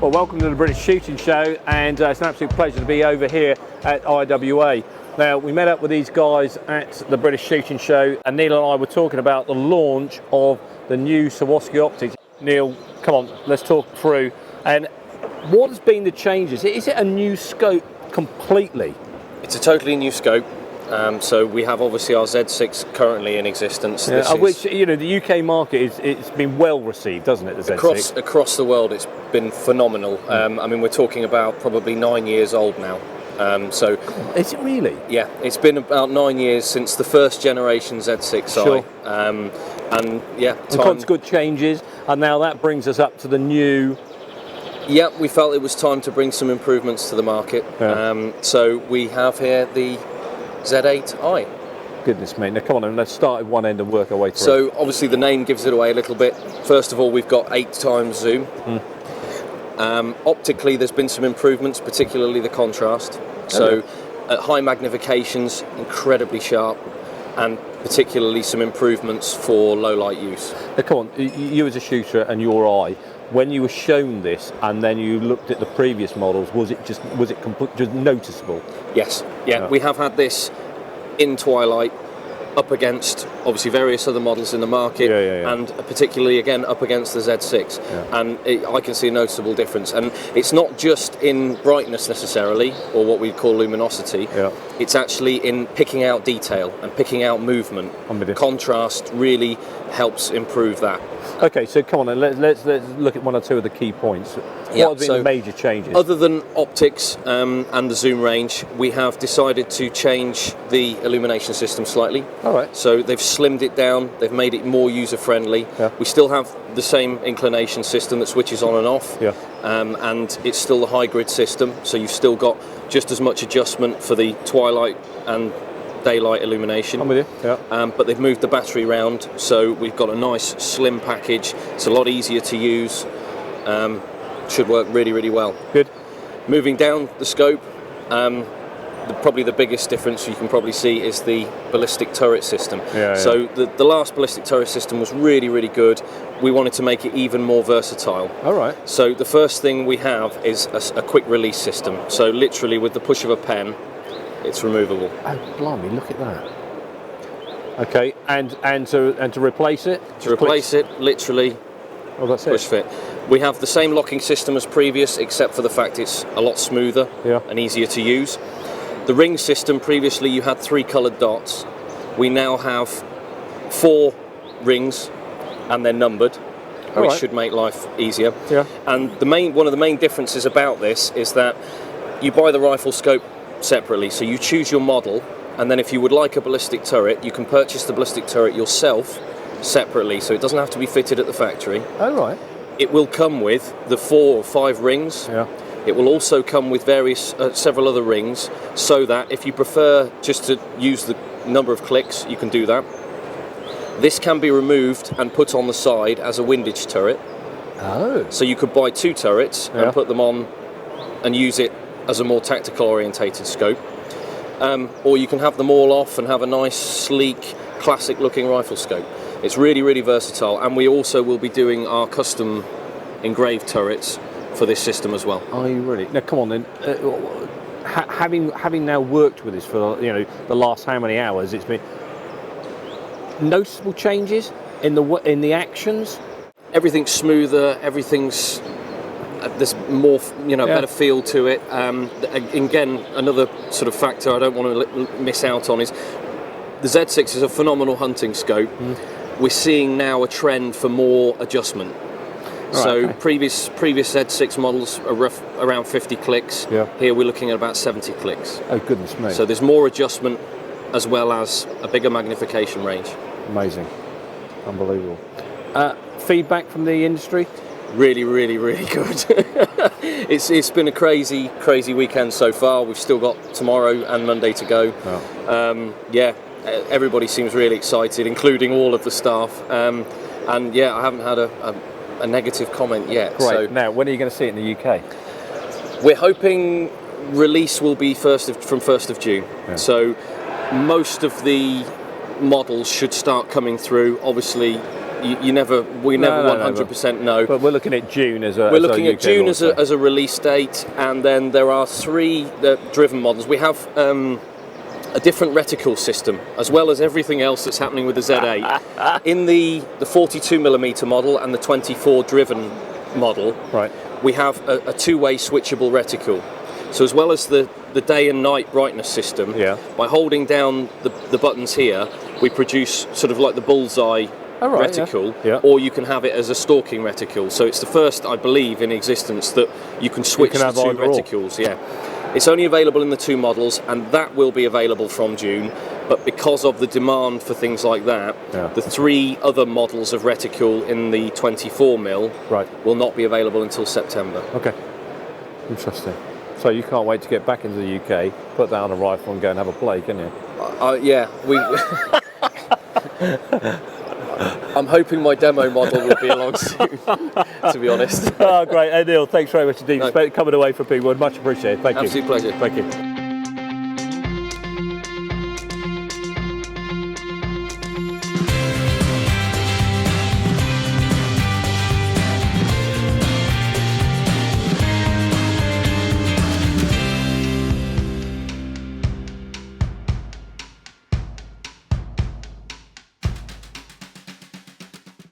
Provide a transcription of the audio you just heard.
Well, welcome to the British Shooting Show, and it's an absolute pleasure to be over here at IWA. Now, we met up with these guys at the British Shooting Show, and Neil and I were talking about the launch of the new Swarovski Optik. Neil, come on, let's talk through. And what has been the changes? Is it a new scope completely? It's a totally new scope. So we have obviously our Z6 currently in existence. Yeah, which, you know, the UK market it's been well received, doesn't it? The Z6 across the world, it's been phenomenal. I mean, we're talking about probably 9 years old now. So is it really? Yeah, it's been about 9 years since the first generation Z8i. Sure. And yeah, and good changes, and now that brings us up to the new. Yeah, we felt it was time to bring some improvements to the market. Yeah. So we have here the Z8i. Goodness me. Now come on, let's start at one end and work our way through. So obviously the name gives it away a little bit. First of all, we've got 8 times zoom. Optically, there's been some improvements, particularly the contrast. So at high magnifications, incredibly sharp, and particularly some improvements for low light use. Now come on, you as a shooter and your eye, when you were shown this and then you looked at the previous models, was it just noticeable? Yes, yeah. We have had this in twilight up against obviously various other models in the market, and particularly again up against the Z6, and I can see a noticeable difference. And it's not just in brightness necessarily, or what we call luminosity. It's actually in picking out detail and picking out movement. Contrast really helps improve that. Okay, so come on, let's look at one or two of the key points. What have been the major changes? Other than optics and the zoom range, we have decided to change the illumination system slightly. All right. So they've slimmed it down, they've made it more user-friendly. We still have the same inclination system that switches on and off, and it's still the high grid system, so you've still got just as much adjustment for the twilight and daylight illumination. I'm with you. Yeah. But they've moved the battery round, so we've got a nice slim package. It's a lot easier to use. Should work really, really well. Good. Moving down the scope, probably the biggest difference you can probably see is the ballistic turret system. So the last ballistic turret system was really, really good. We wanted to make it even more versatile. All right. So the first thing we have is a quick release system. So literally with the push of a pen, it's removable. Oh, blimey, look at that. Okay, and to replace it? To replace it, literally that's push fit. We have the same locking system as previous, except for the fact it's a lot smoother and easier to use. The ring system, previously you had 3 coloured dots. We now have 4 rings, and they're numbered, which should make life easier. And one of the main differences about this is that you buy the rifle scope separately, so you choose your model, and then if you would like a ballistic turret, you can purchase the ballistic turret yourself separately, so it doesn't have to be fitted at the factory. Oh right. It will come with the 4 or 5 rings. It will also come with several other rings, so that if you prefer just to use the number of clicks, you can do that. This can be removed and put on the side as a windage turret. Oh. So you could buy 2 turrets and put them on and use it as a more tactical orientated scope, or you can have them all off and have a nice sleek classic looking rifle scope. It's really, really versatile, and we also will be doing our custom engraved turrets for this system as well. Are you really? Now come on then, having now worked with this for the last how many hours, it's been noticeable changes in the actions. Everything's smoother, everything's there's more, better feel to it. Again, another sort of factor I don't want to miss out on is the Z6 is a phenomenal hunting scope. We're seeing now a trend for more adjustment. Previous Z6 models are around 50 clicks. Here we're looking at about 70 clicks. Oh goodness me! So there's more adjustment as well as a bigger magnification range. Amazing, unbelievable. Feedback from the industry? Really, really, really good. It's been a crazy weekend so far. We've still got tomorrow and Monday to go. Everybody seems really excited, including all of the staff. And I haven't had a negative comment yet. Great. So now, when are you going to see it in the UK? We're hoping release will be from 1st of June. So most of the models should start coming through. Obviously, we never 100% know. But we're looking at June as a. We're looking at UK June as a release date, and then there are 3 driven models. We have a different reticle system, as well as everything else that's happening with the Z8. In the 42mm model and the 24 driven model, right, we have a 2-way switchable reticle. So as well as the day and night brightness system, by holding down the buttons here, we produce sort of like the bullseye reticle, or you can have it as a stalking reticle. So it's the first, I believe, in existence that you can switch the 2 reticles. Yeah, it's only available in the 2 models, and that will be available from June. But because of the demand for things like that, the 3 other models of reticle in the 24mm will not be available until September. Okay, interesting. So you can't wait to get back into the UK, put down a rifle and go and have a play, can you? Yeah, I'm hoping my demo model will be along soon, to be honest. Oh, great. Hey, Neil, thanks very much indeed for coming away for people. Much appreciated. Thank you. Absolute pleasure. Thank you.